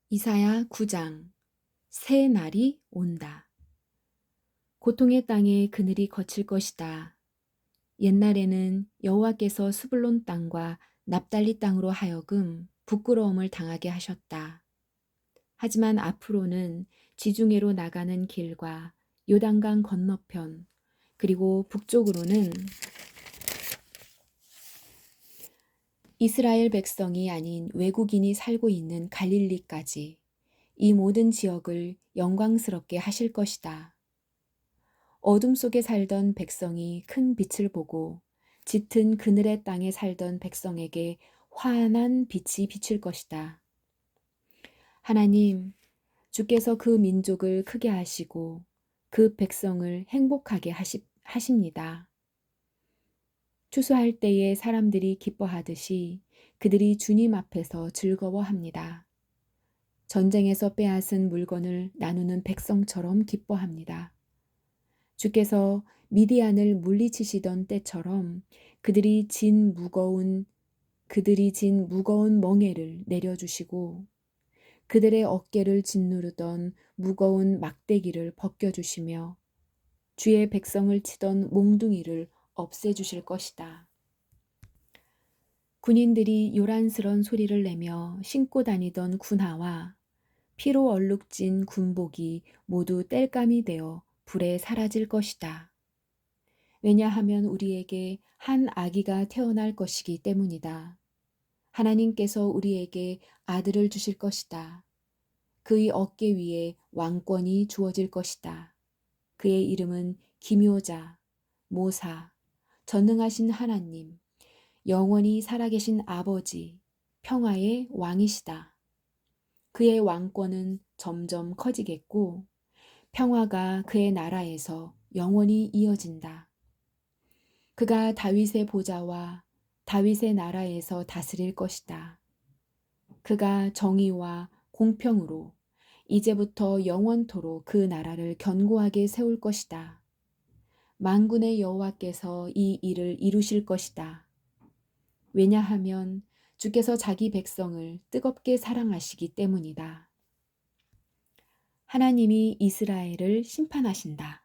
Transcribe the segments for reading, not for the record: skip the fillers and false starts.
이사야 9장 새 날이 온다. 고통의 땅에 그늘이 거칠 것이다. 옛날에는 여호와께서 스불론 땅과 납달리 땅으로 하여금 부끄러움을 당하게 하셨다. 하지만 앞으로는 지중해로 나가는 길과 요단강 건너편 그리고 북쪽으로는 이스라엘 백성이 아닌 외국인이 살고 있는 갈릴리까지 이 모든 지역을 영광스럽게 하실 것이다. 어둠 속에 살던 백성이 큰 빛을 보고 짙은 그늘의 땅에 살던 백성에게 환한 빛이 비칠 것이다. 하나님, 주께서 그 민족을 크게 하시고 그 백성을 행복하게 하십니다. 추수할 때에 사람들이 기뻐하듯이 그들이 주님 앞에서 즐거워합니다. 전쟁에서 빼앗은 물건을 나누는 백성처럼 기뻐합니다. 주께서 미디안을 물리치시던 때처럼 그들이 진 무거운 멍에를 내려주시고 그들의 어깨를 짓누르던 무거운 막대기를 벗겨주시며 주의 백성을 치던 몽둥이를 없애주실 것이다. 군인들이 요란스런 소리를 내며 신고 다니던 군화와 피로 얼룩진 군복이 모두 땔감이 되어 불에 사라질 것이다. 왜냐하면 우리에게 한 아기가 태어날 것이기 때문이다. 하나님께서 우리에게 아들을 주실 것이다. 그의 어깨 위에 왕권이 주어질 것이다. 그의 이름은 기묘자, 모사, 전능하신 하나님, 영원히 살아계신 아버지, 평화의 왕이시다. 그의 왕권은 점점 커지겠고 평화가 그의 나라에서 영원히 이어진다. 그가 다윗의 보좌와 다윗의 나라에서 다스릴 것이다. 그가 정의와 공평으로 이제부터 영원토록 그 나라를 견고하게 세울 것이다. 만군의 여호와께서 이 일을 이루실 것이다. 왜냐하면 주께서 자기 백성을 뜨겁게 사랑하시기 때문이다. 하나님이 이스라엘을 심판하신다.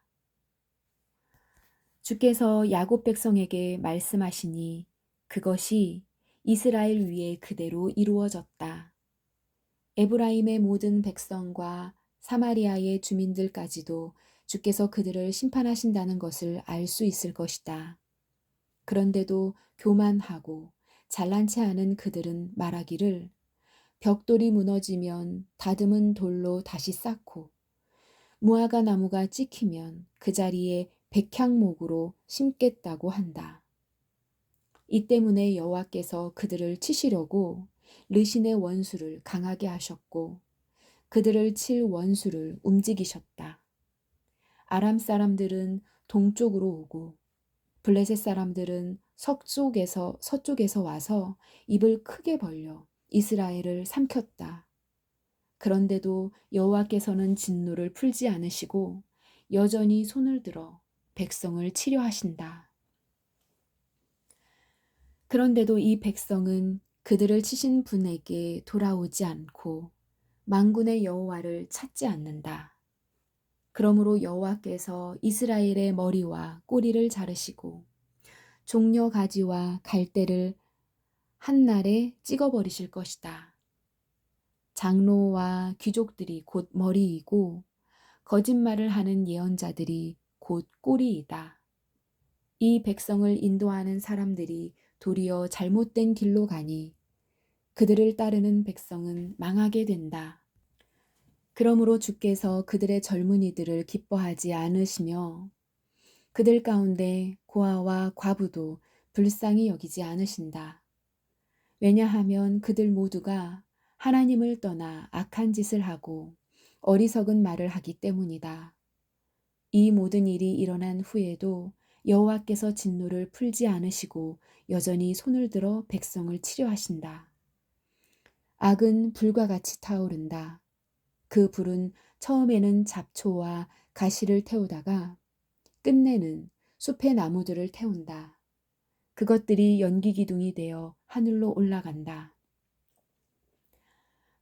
주께서 야곱 백성에게 말씀하시니 그것이 이스라엘 위에 그대로 이루어졌다. 에브라임의 모든 백성과 사마리아의 주민들까지도 주께서 그들을 심판하신다는 것을 알 수 있을 것이다. 그런데도 교만하고 잘난 체 하는 그들은 말하기를 벽돌이 무너지면 다듬은 돌로 다시 쌓고 무화과 나무가 찍히면 그 자리에 백향목으로 심겠다고 한다. 이 때문에 여호와께서 그들을 치시려고 르신의 원수를 강하게 하셨고 그들을 칠 원수를 움직이셨다. 아람 사람들은 동쪽으로 오고 블레셋 사람들은 서쪽에서 와서 입을 크게 벌려 이스라엘을 삼켰다. 그런데도 여호와께서는 진노를 풀지 않으시고 여전히 손을 들어 백성을 치료하신다. 그런데도 이 백성은 그들을 치신 분에게 돌아오지 않고 만군의 여호와를 찾지 않는다. 그러므로 여호와께서 이스라엘의 머리와 꼬리를 자르시고 종려 가지와 갈대를 한날에 찍어버리실 것이다. 장로와 귀족들이 곧 머리이고 거짓말을 하는 예언자들이 곧 꼬리이다. 이 백성을 인도하는 사람들이 도리어 잘못된 길로 가니 그들을 따르는 백성은 망하게 된다. 그러므로 주께서 그들의 젊은이들을 기뻐하지 않으시며 그들 가운데 고아와 과부도 불쌍히 여기지 않으신다. 왜냐하면 그들 모두가 하나님을 떠나 악한 짓을 하고 어리석은 말을 하기 때문이다. 이 모든 일이 일어난 후에도 여호와께서 진노를 풀지 않으시고 여전히 손을 들어 백성을 치료하신다. 악은 불과 같이 타오른다. 그 불은 처음에는 잡초와 가시를 태우다가 끝내는 숲의 나무들을 태운다. 그것들이 연기 기둥이 되어 하늘로 올라간다.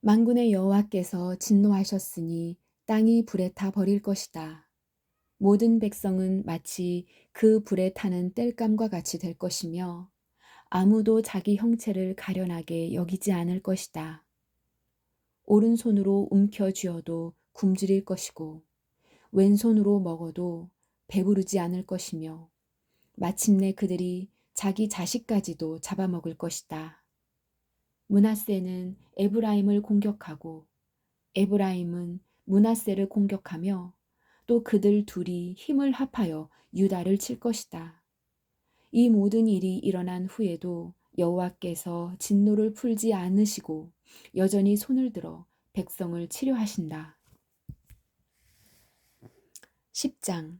만군의 여호와께서 진노하셨으니 땅이 불에 타 버릴 것이다. 모든 백성은 마치 그 불에 타는 땔감과 같이 될 것이며 아무도 자기 형체를 가련하게 여기지 않을 것이다. 오른손으로 움켜 쥐어도 굶주릴 것이고 왼손으로 먹어도 배부르지 않을 것이며 마침내 그들이 자기 자식까지도 잡아먹을 것이다. 므낫세는 에브라임을 공격하고 에브라임은 므낫세를 공격하며 또 그들 둘이 힘을 합하여 유다를 칠 것이다. 이 모든 일이 일어난 후에도 여호와께서 진노를 풀지 않으시고 여전히 손을 들어 백성을 치료하신다. 10장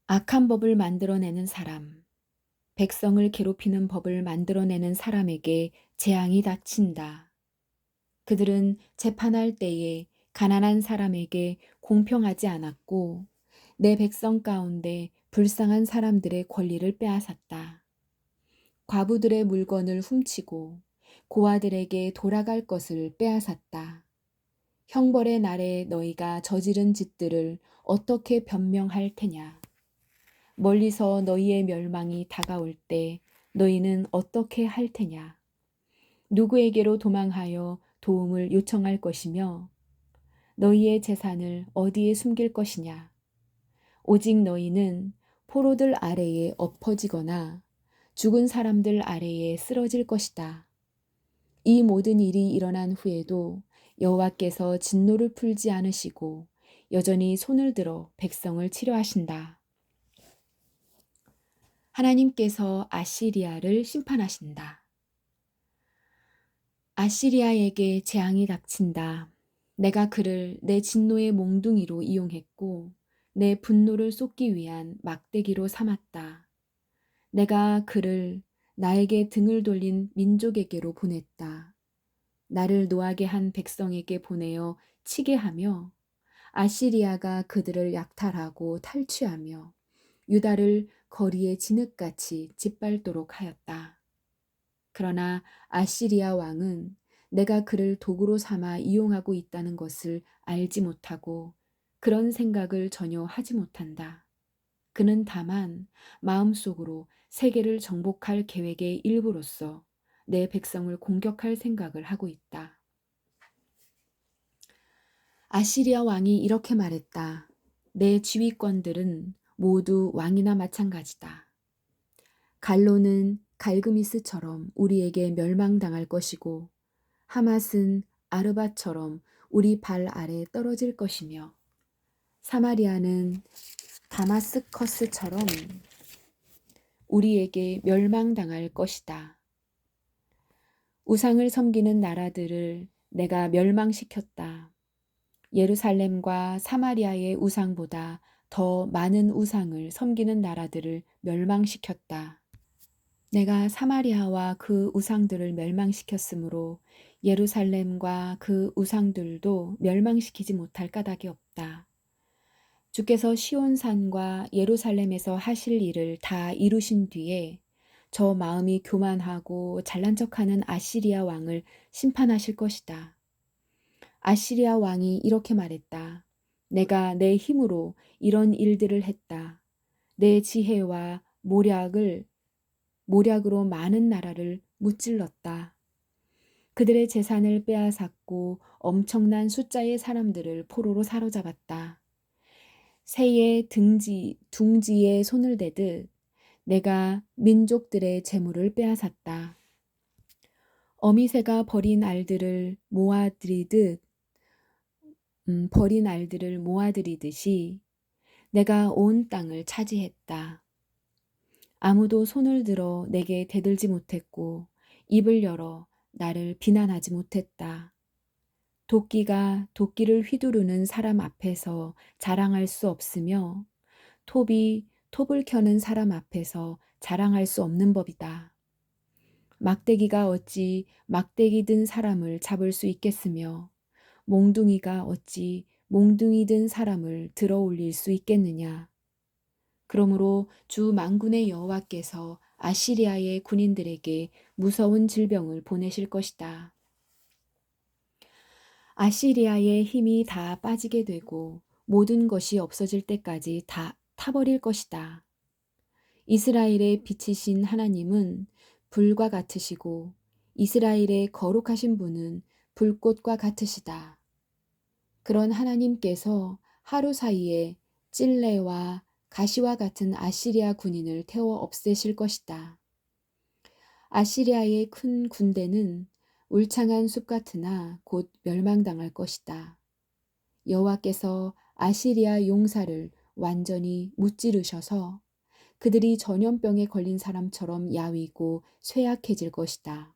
악한 법을 만들어내는 사람. 백성을 괴롭히는 법을 만들어내는 사람에게 재앙이 닥친다. 그들은 재판할 때에 가난한 사람에게 공평하지 않았고 내 백성 가운데 불쌍한 사람들의 권리를 빼앗았다. 과부들의 물건을 훔치고 고아들에게 돌아갈 것을 빼앗았다. 형벌의 날에 너희가 저지른 짓들을 어떻게 변명할 테냐? 멀리서 너희의 멸망이 다가올 때 너희는 어떻게 할 테냐? 누구에게로 도망하여 도움을 요청할 것이며 너희의 재산을 어디에 숨길 것이냐? 오직 너희는 포로들 아래에 엎어지거나 죽은 사람들 아래에 쓰러질 것이다. 이 모든 일이 일어난 후에도 여호와께서 진노를 풀지 않으시고 여전히 손을 들어 백성을 치료하신다. 하나님께서 아시리아를 심판하신다. 아시리아에게 재앙이 닥친다. 내가 그를 내 진노의 몽둥이로 이용했고 내 분노를 쏟기 위한 막대기로 삼았다. 내가 그를 나에게 등을 돌린 민족에게로 보냈다. 나를 노하게 한 백성에게 보내어 치게 하며 아시리아가 그들을 약탈하고 탈취하며 유다를 거리에 진흙같이 짓밟도록 하였다. 그러나 아시리아 왕은 내가 그를 도구로 삼아 이용하고 있다는 것을 알지 못하고 그런 생각을 전혀 하지 못한다. 그는 다만 마음속으로 세계를 정복할 계획의 일부로서 내 백성을 공격할 생각을 하고 있다. 아시리아 왕이 이렇게 말했다. 내 지휘권들은 모두 왕이나 마찬가지다. 갈로는 갈그미스처럼 우리에게 멸망당할 것이고 하맛은 아르밧처럼 우리 발 아래 떨어질 것이며 사마리아는 다마스커스처럼 우리에게 멸망당할 것이다. 우상을 섬기는 나라들을 내가 멸망시켰다. 예루살렘과 사마리아의 우상보다 더 많은 우상을 섬기는 나라들을 멸망시켰다. 내가 사마리아와 그 우상들을 멸망시켰으므로 예루살렘과 그 우상들도 멸망시키지 못할 까닭이 없다. 주께서 시온산과 예루살렘에서 하실 일을 다 이루신 뒤에 저 마음이 교만하고 잘난 척하는 아시리아 왕을 심판하실 것이다. 아시리아 왕이 이렇게 말했다. 내가 내 힘으로 이런 일들을 했다. 내 지혜와 모략으로 많은 나라를 무찔렀다. 그들의 재산을 빼앗았고 엄청난 숫자의 사람들을 포로로 사로잡았다. 새의 둥지에 손을 대듯 내가 민족들의 재물을 빼앗았다. 어미새가 버린 알들을 모아들이듯이 내가 온 땅을 차지했다. 아무도 손을 들어 내게 대들지 못했고 입을 열어 나를 비난하지 못했다. 도끼가 도끼를 휘두르는 사람 앞에서 자랑할 수 없으며 톱이 톱을 켜는 사람 앞에서 자랑할 수 없는 법이다. 막대기가 어찌 막대기 든 사람을 잡을 수 있겠으며 몽둥이가 어찌 몽둥이 든 사람을 들어 올릴 수 있겠느냐. 그러므로 주 만군의 여호와께서 아시리아의 군인들에게 무서운 질병을 보내실 것이다. 아시리아의 힘이 다 빠지게 되고 모든 것이 없어질 때까지 다 타버릴 것이다. 이스라엘의 빛이신 하나님은 불과 같으시고 이스라엘의 거룩하신 분은 불꽃과 같으시다. 그런 하나님께서 하루 사이에 찔레와 가시와 같은 아시리아 군인을 태워 없애실 것이다. 아시리아의 큰 군대는 울창한 숲 같으나 곧 멸망당할 것이다. 여호와께서 아시리아 용사를 완전히 무찌르셔서 그들이 전염병에 걸린 사람처럼 야위고 쇠약해질 것이다.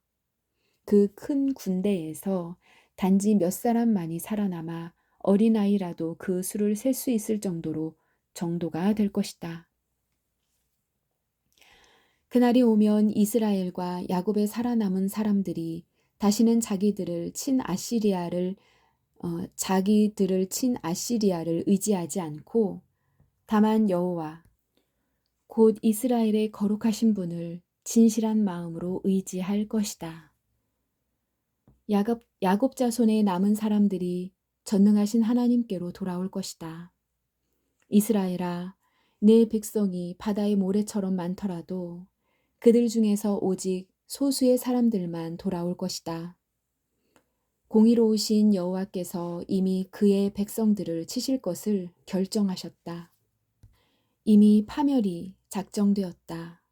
그 큰 군대에서 단지 몇 사람만이 살아남아 어린아이라도 그 수를 셀 수 있을 정도가 될 것이다. 그날이 오면 이스라엘과 야곱의 살아남은 사람들이 다시는 자기들을 친 아시리아를 의지하지 않고 다만 여호와 곧 이스라엘의 거룩하신 분을 진실한 마음으로 의지할 것이다. 야곱 자손의 남은 사람들이 전능하신 하나님께로 돌아올 것이다. 이스라엘아, 내 백성이 바다의 모래처럼 많더라도 그들 중에서 오직 소수의 사람들만 돌아올 것이다. 공의로우신 여호와께서 이미 그의 백성들을 치실 것을 결정하셨다. 이미 파멸이 작정되었다.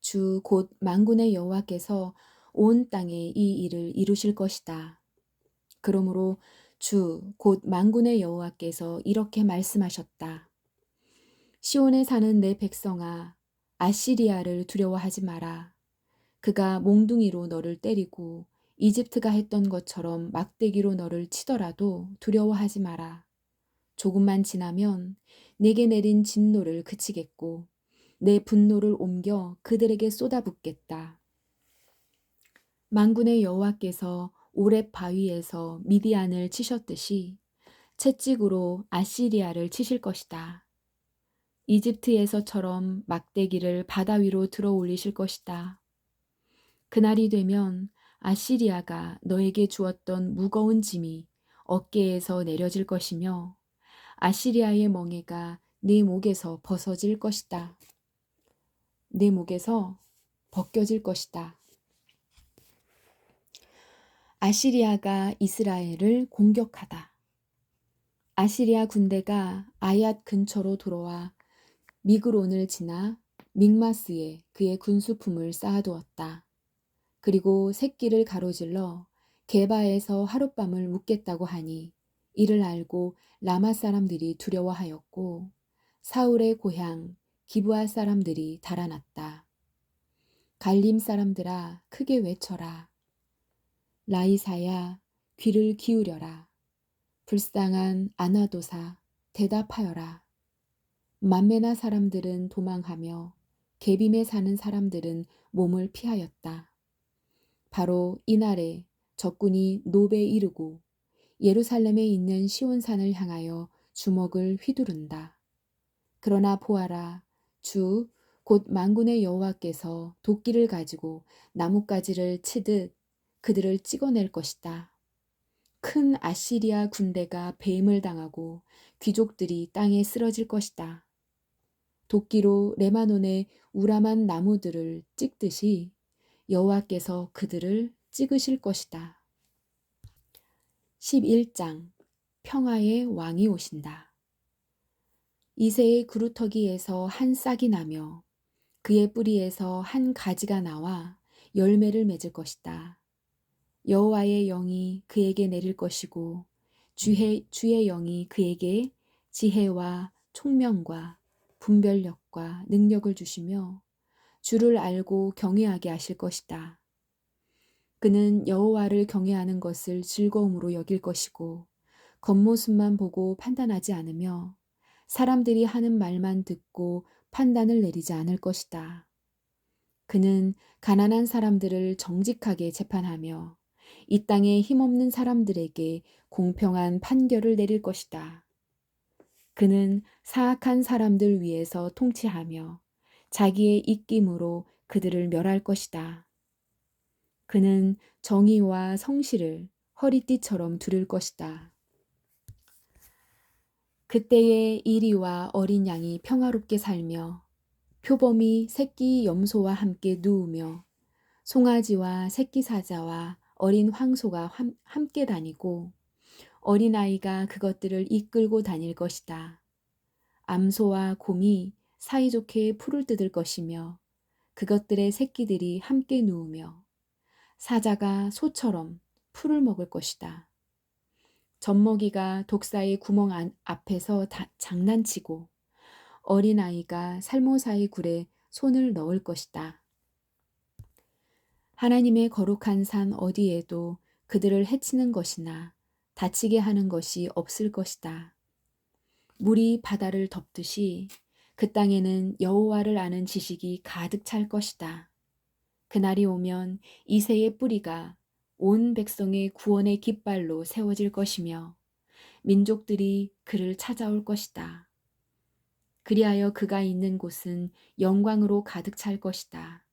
주 곧 만군의 여호와께서 온 땅에 이 일을 이루실 것이다. 그러므로 주 곧 만군의 여호와께서 이렇게 말씀하셨다. 시온에 사는 내 백성아, 아시리아를 두려워하지 마라. 그가 몽둥이로 너를 때리고 이집트가 했던 것처럼 막대기로 너를 치더라도 두려워하지 마라. 조금만 지나면 내게 내린 진노를 그치겠고 내 분노를 옮겨 그들에게 쏟아붓겠다. 만군의 여호와께서 오렙 바위에서 미디안을 치셨듯이 채찍으로 아시리아를 치실 것이다. 이집트에서처럼 막대기를 바다 위로 들어 올리실 것이다. 그날이 되면 아시리아가 너에게 주었던 무거운 짐이 어깨에서 내려질 것이며 아시리아의 멍에가 네 목에서 벗어질 것이다. 내 목에서 벗겨질 것이다. 아시리아가 이스라엘을 공격하다. 아시리아 군대가 아얏 근처로 들어와 미그론을 지나 믹마스에 그의 군수품을 쌓아두었다. 그리고 새끼를 가로질러 게바에서 하룻밤을 묵겠다고 하니 이를 알고 라마 사람들이 두려워하였고 사울의 고향 기브아 사람들이 달아났다. 갈림 사람들아 크게 외쳐라. 라이사야 귀를 기울여라. 불쌍한 아나도사 대답하여라. 만메나 사람들은 도망하며 게빔에 사는 사람들은 몸을 피하였다. 바로 이날에 적군이 노베에 이르고 예루살렘에 있는 시온산을 향하여 주먹을 휘두른다. 그러나 보아라, 주 곧 만군의 여호와께서 도끼를 가지고 나뭇가지를 치듯 그들을 찍어낼 것이다. 큰 아시리아 군대가 배임을 당하고 귀족들이 땅에 쓰러질 것이다. 도끼로 레바논의 우람한 나무들을 찍듯이 여호와께서 그들을 찍으실 것이다. 11장 평화의 왕이 오신다. 이새의 그루터기에서 한 싹이 나며 그의 뿌리에서 한 가지가 나와 열매를 맺을 것이다. 여호와의 영이 그에게 내릴 것이고 주의 영이 그에게 지혜와 총명과 분별력과 능력을 주시며 주를 알고 경외하게 하실 것이다. 그는 여호와를 경외하는 것을 즐거움으로 여길 것이고 겉모습만 보고 판단하지 않으며 사람들이 하는 말만 듣고 판단을 내리지 않을 것이다. 그는 가난한 사람들을 정직하게 재판하며 이 땅에 힘없는 사람들에게 공평한 판결을 내릴 것이다. 그는 사악한 사람들 위에서 통치하며 자기의 입김으로 그들을 멸할 것이다. 그는 정의와 성실을 허리띠처럼 두를 것이다. 그때에 이리와 어린 양이 평화롭게 살며 표범이 새끼 염소와 함께 누우며 송아지와 새끼 사자와 어린 황소가 함께 다니고 어린아이가 그것들을 이끌고 다닐 것이다. 암소와 곰이 사이좋게 풀을 뜯을 것이며 그것들의 새끼들이 함께 누우며 사자가 소처럼 풀을 먹을 것이다. 젖먹이가 독사의 구멍 앞에서 장난치고 어린아이가 살모사의 굴에 손을 넣을 것이다. 하나님의 거룩한 산 어디에도 그들을 해치는 것이나 다치게 하는 것이 없을 것이다. 물이 바다를 덮듯이 그 땅에는 여호와를 아는 지식이 가득 찰 것이다. 그날이 오면 이새의 뿌리가 온 백성의 구원의 깃발로 세워질 것이며 민족들이 그를 찾아올 것이다. 그리하여 그가 있는 곳은 영광으로 가득 찰 것이다.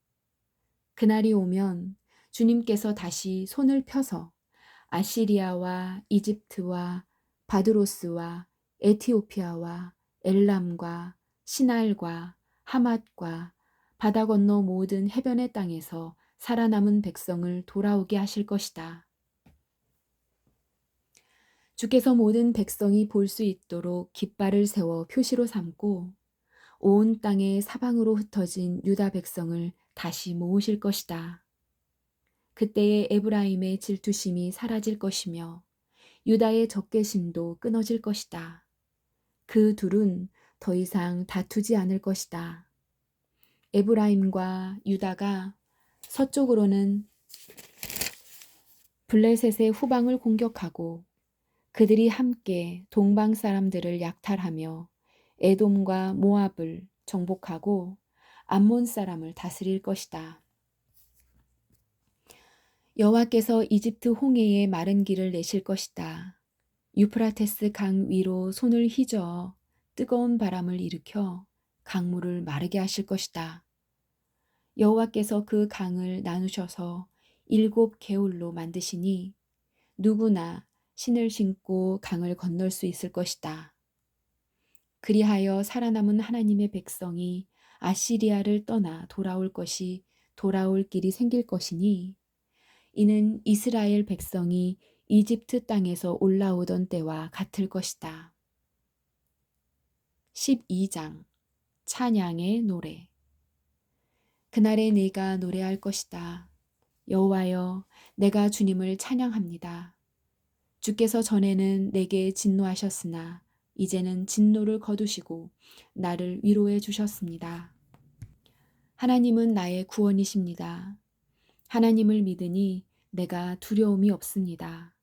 그날이 오면 주님께서 다시 손을 펴서 아시리아와 이집트와 바드로스와 에티오피아와 엘람과 시날과 하맛과 바다 건너 모든 해변의 땅에서 살아남은 백성을 돌아오게 하실 것이다. 주께서 모든 백성이 볼 수 있도록 깃발을 세워 표시로 삼고 온 땅의 사방으로 흩어진 유다 백성을 다시 모으실 것이다. 그때에 에브라임의 질투심이 사라질 것이며 유다의 적개심도 끊어질 것이다. 그 둘은 더 이상 다투지 않을 것이다. 에브라임과 유다가 서쪽으로는 블레셋의 후방을 공격하고 그들이 함께 동방 사람들을 약탈하며 에돔과 모압을 정복하고 암몬 사람을 다스릴 것이다. 여호와께서 이집트 홍해에 마른 길을 내실 것이다. 유프라테스 강 위로 손을 휘저어 뜨거운 바람을 일으켜 강물을 마르게 하실 것이다. 여호와께서 그 강을 나누셔서 7개울로 만드시니 누구나 신을 신고 강을 건널 수 있을 것이다. 그리하여 살아남은 하나님의 백성이 아시리아를 떠나 돌아올 길이 생길 것이니 이는 이스라엘 백성이 이집트 땅에서 올라오던 때와 같을 것이다. 12장 찬양의 노래. 그날에 내가 노래할 것이다. 여호와여, 내가 주님을 찬양합니다. 주께서 전에는 내게 진노하셨으나 이제는 진노를 거두시고 나를 위로해 주셨습니다. 하나님은 나의 구원이십니다. 하나님을 믿으니 내가 두려움이 없습니다.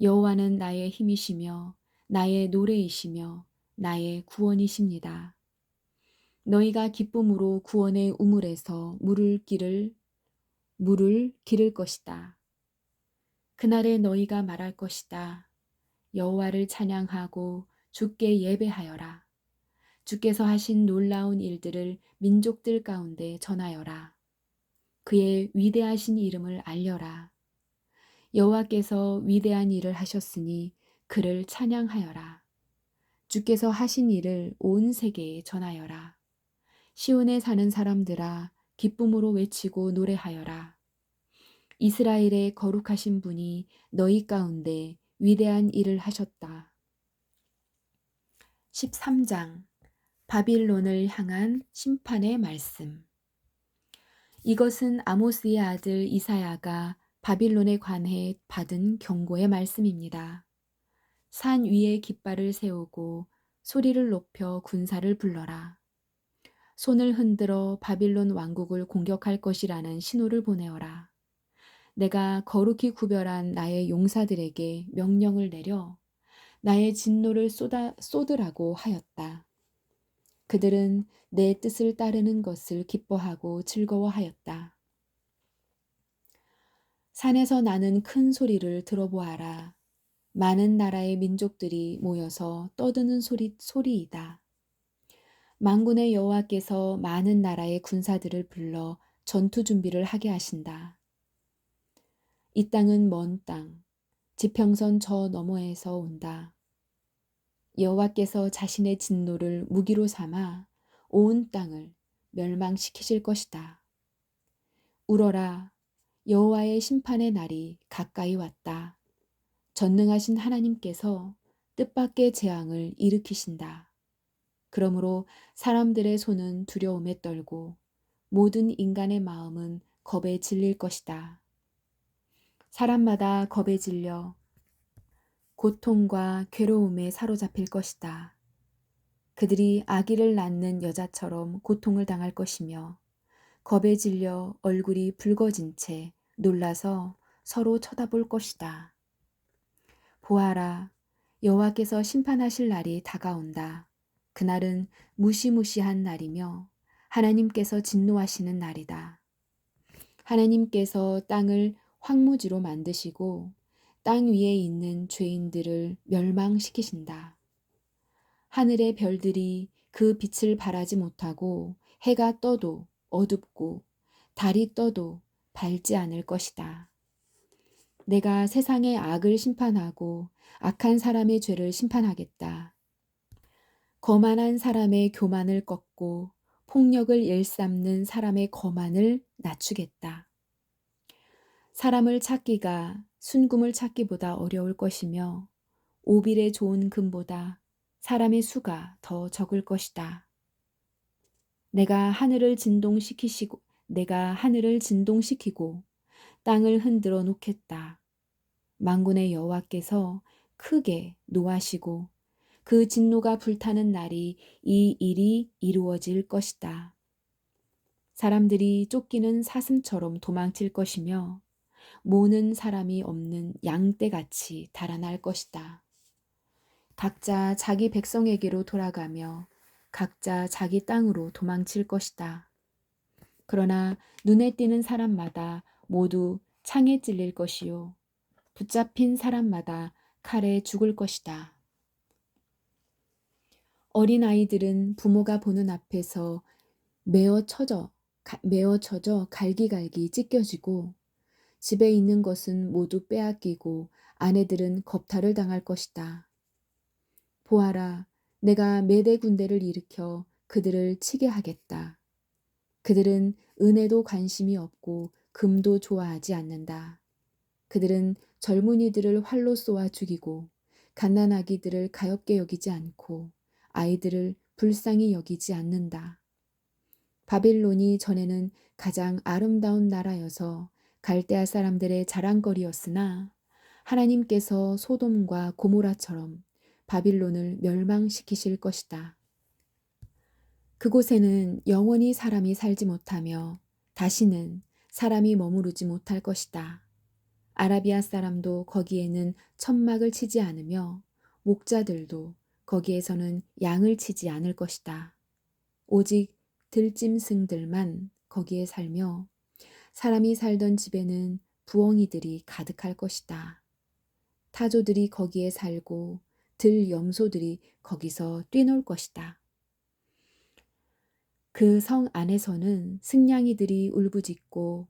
여호와는 나의 힘이시며 나의 노래이시며 나의 구원이십니다. 너희가 기쁨으로 구원의 우물에서 물을 기를 것이다. 그날에 너희가 말할 것이다. 여호와를 찬양하고 주께 예배하여라. 주께서 하신 놀라운 일들을 민족들 가운데 전하여라. 그의 위대하신 이름을 알려라. 여호와께서 위대한 일을 하셨으니 그를 찬양하여라. 주께서 하신 일을 온 세계에 전하여라. 시온에 사는 사람들아 기쁨으로 외치고 노래하여라. 이스라엘의 거룩하신 분이 너희 가운데 위대한 일을 하셨다. 13장 바빌론을 향한 심판의 말씀. 이것은 아모스의 아들 이사야가 바빌론에 관해 받은 경고의 말씀입니다. 산 위에 깃발을 세우고 소리를 높여 군사를 불러라. 손을 흔들어 바빌론 왕국을 공격할 것이라는 신호를 보내어라. 내가 거룩히 구별한 나의 용사들에게 명령을 내려 나의 진노를 쏟으라고 하였다. 그들은 내 뜻을 따르는 것을 기뻐하고 즐거워하였다. 산에서 나는 큰 소리를 들어보아라. 많은 나라의 민족들이 모여서 떠드는 소리이다. 만군의 여호와께서 많은 나라의 군사들을 불러 전투 준비를 하게 하신다. 이 땅은 먼 땅, 지평선 저 너머에서 온다. 여호와께서 자신의 진노를 무기로 삼아 온 땅을 멸망시키실 것이다. 울어라, 여호와의 심판의 날이 가까이 왔다. 전능하신 하나님께서 뜻밖의 재앙을 일으키신다. 그러므로 사람들의 손은 두려움에 떨고 모든 인간의 마음은 겁에 질릴 것이다. 사람마다 겁에 질려 고통과 괴로움에 사로잡힐 것이다. 그들이 아기를 낳는 여자처럼 고통을 당할 것이며 겁에 질려 얼굴이 붉어진 채 놀라서 서로 쳐다볼 것이다. 보아라, 여호와께서 심판하실 날이 다가온다. 그날은 무시무시한 날이며 하나님께서 진노하시는 날이다. 하나님께서 땅을 황무지로 만드시고 땅 위에 있는 죄인들을 멸망시키신다. 하늘의 별들이 그 빛을 발하지 못하고 해가 떠도 어둡고 달이 떠도 밝지 않을 것이다. 내가 세상의 악을 심판하고 악한 사람의 죄를 심판하겠다. 거만한 사람의 교만을 꺾고 폭력을 일삼는 사람의 거만을 낮추겠다. 사람을 찾기가 순금을 찾기보다 어려울 것이며 오빌의 좋은 금보다 사람의 수가 더 적을 것이다. 내가 하늘을 진동시키고 땅을 흔들어 놓겠다. 만군의 여호와께서 크게 노하시고 그 진노가 불타는 날이 이 일이 이루어질 것이다. 사람들이 쫓기는 사슴처럼 도망칠 것이며 모는 사람이 없는 양떼같이 달아날 것이다. 각자 자기 백성에게로 돌아가며 각자 자기 땅으로 도망칠 것이다. 그러나 눈에 띄는 사람마다 모두 창에 찔릴 것이요 붙잡힌 사람마다 칼에 죽을 것이다. 어린아이들은 부모가 보는 앞에서 메어 쳐져 갈기갈기 찢겨지고 집에 있는 것은 모두 빼앗기고 아내들은 겁탈을 당할 것이다. 보아라, 내가 메대 군대를 일으켜 그들을 치게 하겠다. 그들은 은혜도 관심이 없고 금도 좋아하지 않는다. 그들은 젊은이들을 활로 쏘아 죽이고 갓난아기들을 가엾게 여기지 않고 아이들을 불쌍히 여기지 않는다. 바빌론이 전에는 가장 아름다운 나라여서 갈대아 사람들의 자랑거리였으나 하나님께서 소돔과 고모라처럼 바빌론을 멸망시키실 것이다. 그곳에는 영원히 사람이 살지 못하며 다시는 사람이 머무르지 못할 것이다. 아라비아 사람도 거기에는 천막을 치지 않으며 목자들도 거기에서는 양을 치지 않을 것이다. 오직 들짐승들만 거기에 살며 사람이 살던 집에는 부엉이들이 가득할 것이다. 타조들이 거기에 살고 들염소들이 거기서 뛰놀 것이다. 그 성 안에서는 승냥이들이 울부짖고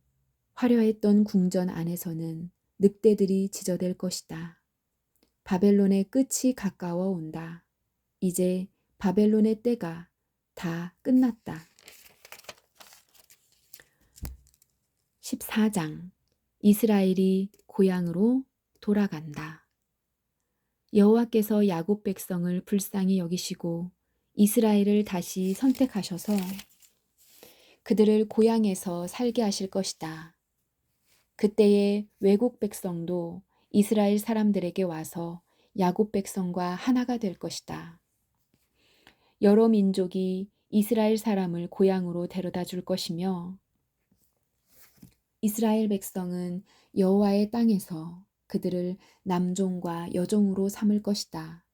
화려했던 궁전 안에서는 늑대들이 지저댈 것이다. 바벨론의 끝이 가까워 온다. 이제 바벨론의 때가 다 끝났다. 14장 이스라엘이 고향으로 돌아간다. 여호와께서 야곱 백성을 불쌍히 여기시고 이스라엘을 다시 선택하셔서 그들을 고향에서 살게 하실 것이다. 그때의 외국 백성도 이스라엘 사람들에게 와서 야곱 백성과 하나가 될 것이다. 여러 민족이 이스라엘 사람을 고향으로 데려다 줄 것이며 이스라엘 백성은 여호와의 땅에서 그들을 남종과 여종으로 삼을 것이다.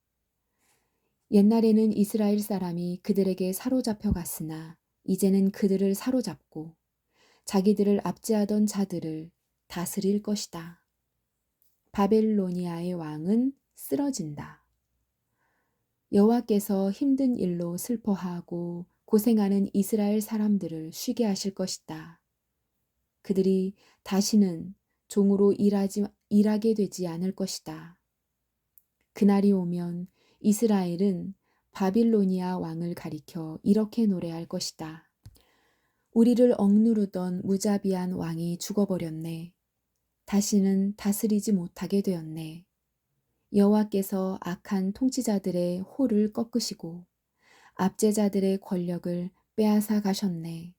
옛날에는 이스라엘 사람이 그들에게 사로잡혀 갔으나 이제는 그들을 사로잡고 자기들을 압제하던 자들을 다스릴 것이다. 바벨로니아의 왕은 쓰러진다. 여호와께서 힘든 일로 슬퍼하고 고생하는 이스라엘 사람들을 쉬게 하실 것이다. 그들이 다시는 종으로 일하게 되지 않을 것이다. 그날이 오면 이스라엘은 바빌로니아 왕을 가리켜 이렇게 노래할 것이다. 우리를 억누르던 무자비한 왕이 죽어버렸네. 다시는 다스리지 못하게 되었네. 여호와께서 악한 통치자들의 호를 꺾으시고 압제자들의 권력을 빼앗아 가셨네.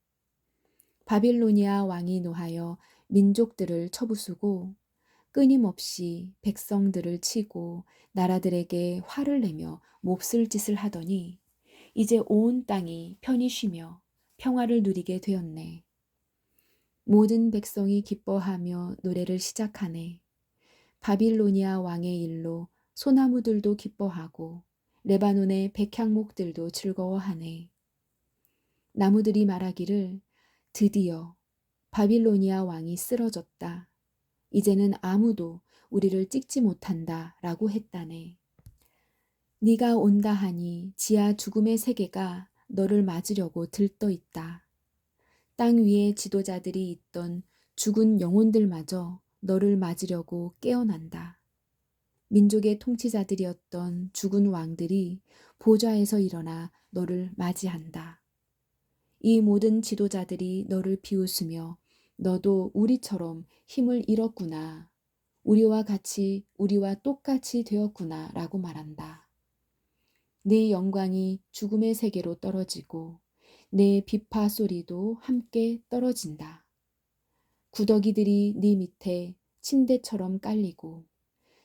바빌로니아 왕이 노하여 민족들을 쳐부수고 끊임없이 백성들을 치고 나라들에게 화를 내며 몹쓸 짓을 하더니 이제 온 땅이 편히 쉬며 평화를 누리게 되었네. 모든 백성이 기뻐하며 노래를 시작하네. 바빌로니아 왕의 일로 소나무들도 기뻐하고 레바논의 백향목들도 즐거워하네. 나무들이 말하기를 드디어 바빌로니아 왕이 쓰러졌다. 이제는 아무도 우리를 찍지 못한다 라고 했다네. 네가 온다 하니 지하 죽음의 세계가 너를 맞으려고 들떠 있다. 땅 위에 지도자들이 있던 죽은 영혼들마저 너를 맞으려고 깨어난다. 민족의 통치자들이었던 죽은 왕들이 보좌에서 일어나 너를 맞이한다. 이 모든 지도자들이 너를 비웃으며 너도 우리처럼 힘을 잃었구나. 우리와 똑같이 되었구나 라고 말한다. 네 영광이 죽음의 세계로 떨어지고 내 비파 소리도 함께 떨어진다. 구더기들이 네 밑에 침대처럼 깔리고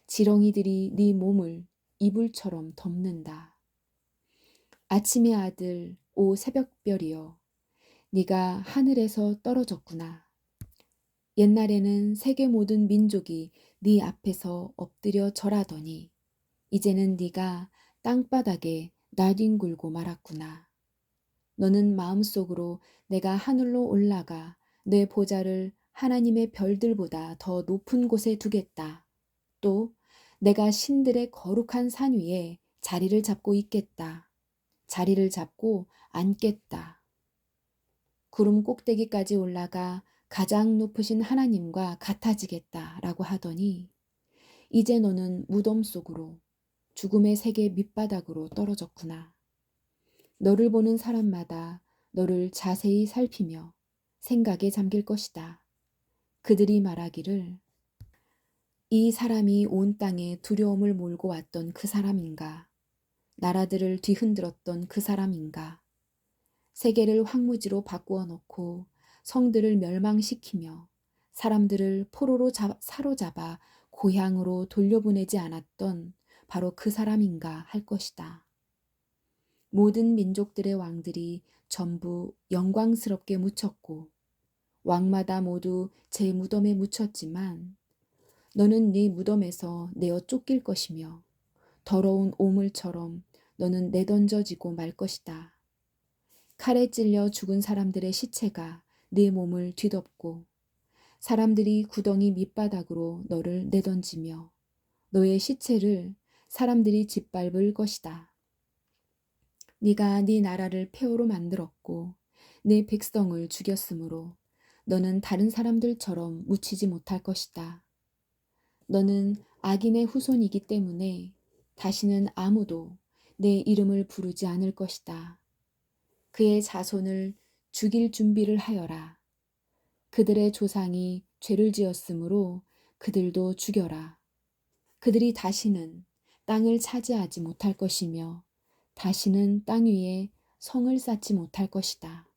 지렁이들이 네 몸을 이불처럼 덮는다. 아침의 아들 오 새벽별이여 네가 하늘에서 떨어졌구나. 옛날에는 세계 모든 민족이 네 앞에서 엎드려 절하더니 이제는 네가 땅바닥에 나뒹굴고 말았구나. 너는 마음속으로 내가 하늘로 올라가 내 보좌를 하나님의 별들보다 더 높은 곳에 두겠다. 또 내가 신들의 거룩한 산 위에 자리를 잡고 있겠다. 자리를 잡고 앉겠다. 구름 꼭대기까지 올라가 가장 높으신 하나님과 같아지겠다 라고 하더니 이제 너는 무덤 속으로 죽음의 세계 밑바닥으로 떨어졌구나. 너를 보는 사람마다 너를 자세히 살피며 생각에 잠길 것이다. 그들이 말하기를 이 사람이 온 땅에 두려움을 몰고 왔던 그 사람인가? 나라들을 뒤흔들었던 그 사람인가? 세계를 황무지로 바꾸어 놓고 성들을 멸망시키며 사람들을 포로로 사로잡아 고향으로 돌려보내지 않았던 바로 그 사람인가 할 것이다. 모든 민족들의 왕들이 전부 영광스럽게 묻혔고 왕마다 모두 제 무덤에 묻혔지만 너는 네 무덤에서 내어 쫓길 것이며 더러운 오물처럼 너는 내던져지고 말 것이다. 칼에 찔려 죽은 사람들의 시체가 네 몸을 뒤덮고 사람들이 구덩이 밑바닥으로 너를 내던지며 너의 시체를 사람들이 짓밟을 것이다. 네가 네 나라를 폐허로 만들었고 네 백성을 죽였으므로 너는 다른 사람들처럼 묻히지 못할 것이다. 너는 악인의 후손이기 때문에 다시는 아무도 내 이름을 부르지 않을 것이다. 그의 자손을 죽일 준비를 하여라. 그들의 조상이 죄를 지었으므로 그들도 죽여라. 그들이 다시는 땅을 차지하지 못할 것이며 다시는 땅 위에 성을 쌓지 못할 것이다.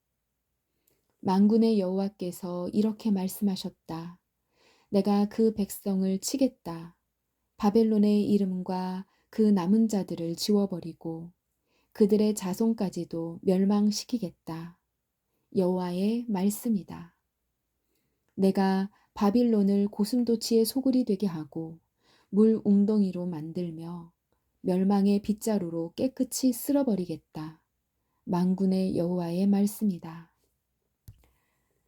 만군의 여호와께서 이렇게 말씀하셨다. 내가 그 백성을 치겠다. 바벨론의 이름과 그 남은 자들을 지워버리고 그들의 자손까지도 멸망시키겠다. 여호와의 말씀이다. 내가 바빌론을 고슴도치의 소굴이 되게 하고 물 웅덩이로 만들며 멸망의 빗자루로 깨끗이 쓸어버리겠다. 만군의 여호와의 말씀이다.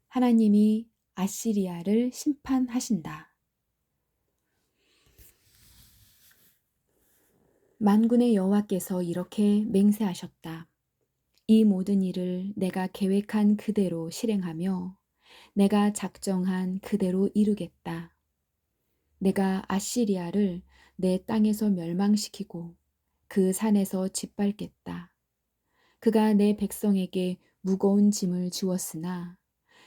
하나님이 아시리아를 심판하신다. 만군의 여호와께서 이렇게 맹세하셨다. 이 모든 일을 내가 계획한 그대로 실행하며 내가 작정한 그대로 이루겠다. 내가 아시리아를 내 땅에서 멸망시키고 그 산에서 짓밟겠다. 그가 내 백성에게 무거운 짐을 주었으나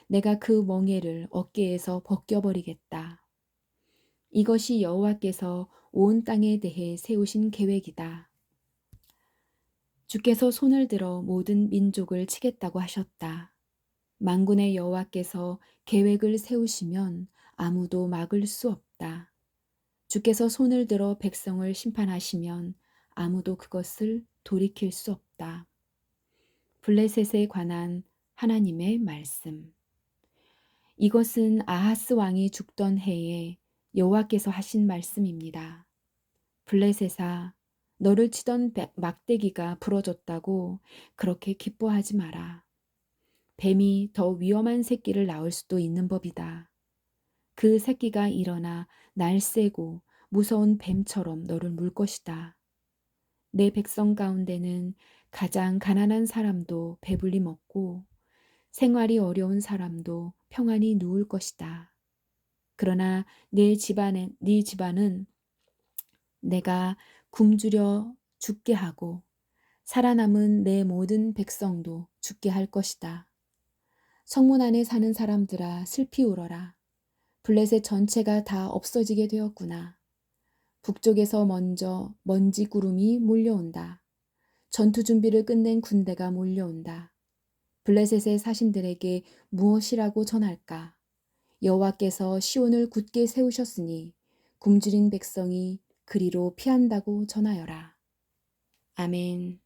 내가 그 멍에를 어깨에서 벗겨버리겠다. 이것이 여호와께서 온 땅에 대해 세우신 계획이다. 주께서 손을 들어 모든 민족을 치겠다고 하셨다. 만군의 여호와께서 계획을 세우시면 아무도 막을 수 없다. 주께서 손을 들어 백성을 심판하시면 아무도 그것을 돌이킬 수 없다. 블레셋에 관한 하나님의 말씀. 이것은 아하스 왕이 죽던 해에 여호와께서 하신 말씀입니다. 블레셋아, 너를 치던 막대기가 부러졌다고 그렇게 기뻐하지 마라. 뱀이 더 위험한 새끼를 낳을 수도 있는 법이다. 그 새끼가 일어나 날쌔고 무서운 뱀처럼 너를 물 것이다. 내 백성 가운데는 가장 가난한 사람도 배불리 먹고 생활이 어려운 사람도 평안히 누울 것이다. 그러나 네 집안은 내가 굶주려 죽게 하고 살아남은 내 모든 백성도 죽게 할 것이다. 성문 안에 사는 사람들아 슬피 울어라. 블레셋 전체가 다 없어지게 되었구나. 북쪽에서 먼저 먼지 구름이 몰려온다. 전투 준비를 끝낸 군대가 몰려온다. 블레셋의 사신들에게 무엇이라고 전할까? 여호와께서 시온을 굳게 세우셨으니 굶주린 백성이 그리로 피한다고 전하여라. 아멘.